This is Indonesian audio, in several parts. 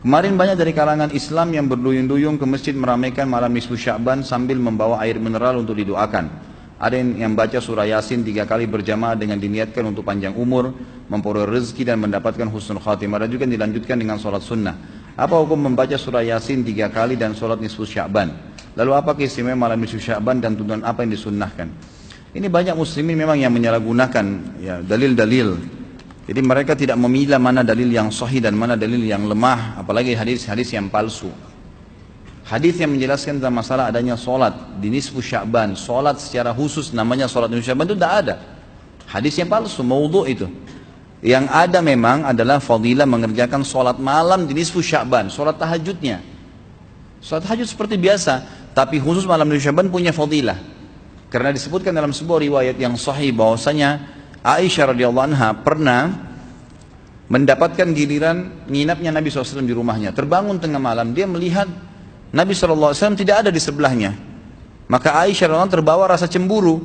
Kemarin banyak dari kalangan Islam yang berduyun-duyung ke masjid meramaikan malam nisfu Sya'ban sambil membawa air mineral untuk didoakan. Ada yang baca surah Yasin 3 kali berjamaah dengan diniatkan untuk panjang umur, memperoleh rezeki dan mendapatkan husnul khatimah. Dan juga dilanjutkan dengan sholat sunnah. Apa hukum membaca surah Yasin 3 kali dan sholat nisfu Sya'ban? Lalu apa keistimewaan malam nisfu Sya'ban dan tuntunan apa yang disunnahkan? Ini banyak muslimin memang yang menyalahgunakan ya, dalil-dalil. Jadi mereka tidak memilah mana dalil yang sahih dan mana dalil yang lemah, apalagi hadis-hadis yang palsu. Hadis yang menjelaskan tentang masalah adanya solat di nisfu Sya'ban, solat secara khusus namanya solat nisfu Sya'ban itu tidak ada. Hadis yang palsu, maudhu' itu. Yang ada memang adalah fadilah mengerjakan solat malam di nisfu Sya'ban, solat tahajudnya. Solat tahajud seperti biasa, tapi khusus malam nisfu Sya'ban punya fadilah. Karena disebutkan dalam sebuah riwayat yang sahih bahwasanya Aisyah radhiyallahu anha pernah mendapatkan giliran nginapnya Nabi SAW di rumahnya. Terbangun tengah malam, dia melihat Nabi SAW tidak ada di sebelahnya. Maka Aisyah radhiyallahu anha terbawa rasa cemburu.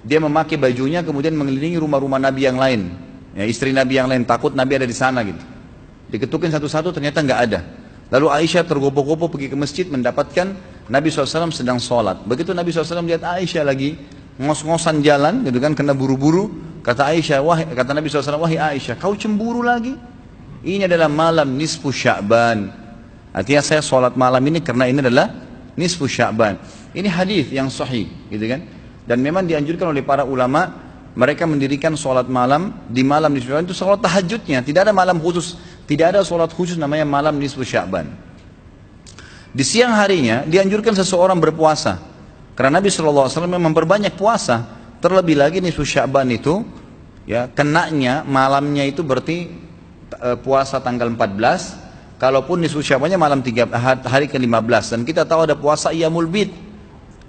Dia memakai bajunya kemudian mengelilingi rumah-rumah Nabi yang lain, ya, istri Nabi yang lain, takut Nabi ada di sana gitu. Diketukin satu-satu, ternyata nggak ada. Lalu Aisyah tergopoh-gopoh pergi ke masjid mendapatkan Nabi SAW sedang sholat. Begitu Nabi SAW lihat Aisyah lagi ngos-ngosan jalan, gitu kan, kena buru-buru. Kata Nabi SAW, wahai Aisyah, kau cemburu lagi? Ini adalah malam nisfu Sya'ban. Artinya saya sholat malam ini karena ini adalah nisfu Sya'ban. Ini hadis yang sahih, gitu kan? Dan memang dianjurkan oleh para ulama, mereka mendirikan sholat malam di malam nisfu Sya'ban itu sholat tahajudnya. Tidak ada malam khusus, tidak ada sholat khusus namanya malam nisfu Sya'ban. Di siang harinya dianjurkan seseorang berpuasa. Karena Nabi SAW memang memperbanyak puasa. Terlebih lagi nisfu Sya'ban itu, ya, kenanya malamnya itu berarti puasa tanggal 14. Kalaupun nisfu Sya'bannya malam hari ke-15. Dan kita tahu ada puasa Iyamul Bid.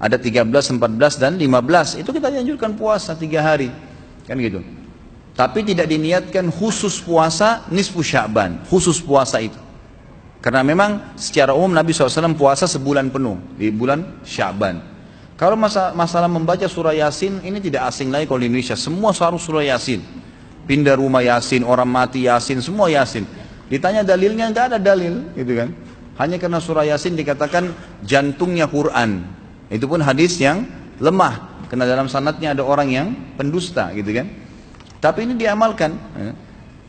Ada 13, 14 dan 15. Itu kita dianjurkan puasa 3 hari. Kan gitu. Tapi tidak diniatkan khusus puasa nisfu Sya'ban. Khusus puasa itu. Karena memang secara umum Nabi SAW puasa sebulan penuh. Di bulan Sya'ban. Kalau masalah membaca surah Yasin, ini tidak asing lagi kalau di Indonesia. Semua harus surah Yasin. Pindah rumah Yasin, orang mati Yasin, semua Yasin. Ditanya dalilnya, nggak ada dalil, gitu kan? Hanya karena surah Yasin dikatakan jantungnya Quran. Itu pun hadis yang lemah, karena dalam sanadnya ada orang yang pendusta, gitu kan? Tapi ini diamalkan. Ya.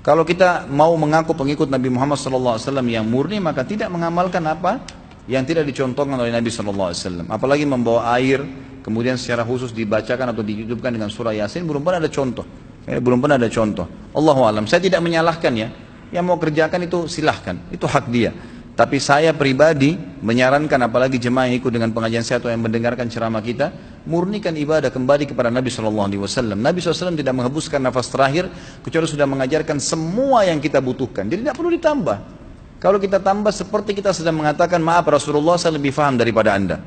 Kalau kita mau mengaku pengikut Nabi Muhammad SAW yang murni, maka tidak mengamalkan apa yang tidak dicontohkan oleh Nabi SAW. Apalagi membawa air, kemudian secara khusus dibacakan atau dihidupkan dengan surah Yasin, belum pernah ada contoh. Belum pernah ada contoh. Allahu a'lam. Saya tidak menyalahkan ya. Yang mau kerjakan itu silahkan, itu hak dia. Tapi saya pribadi menyarankan, apalagi jemaah yang ikut dengan pengajian saya atau yang mendengarkan ceramah kita, murnikan ibadah kembali kepada Nabi SAW. Nabi SAW tidak menghembuskan nafas terakhir kecuali sudah mengajarkan semua yang kita butuhkan. Jadi tidak perlu ditambah. Kalau kita tambah seperti kita sedang mengatakan, maaf Rasulullah saya lebih faham daripada anda.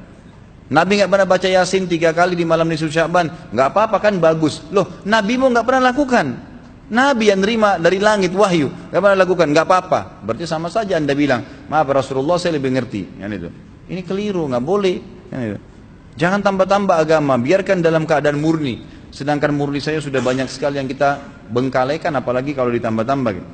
Nabi nggak pernah baca Yasin 3 kali di malam nisfu Sya'ban, nggak apa-apa kan, bagus. Loh, Nabi mu nggak pernah lakukan. Nabi yang nerima dari langit wahyu nggak pernah lakukan, nggak apa-apa. Berarti sama saja anda bilang, maaf Rasulullah saya lebih ngerti. Yang itu. Ini keliru, nggak boleh. Yang itu. Jangan tambah-tambah agama, biarkan dalam keadaan murni. Sedangkan murni saya sudah banyak sekali yang kita bengkalekan, apalagi kalau ditambah-tambah. Gitu.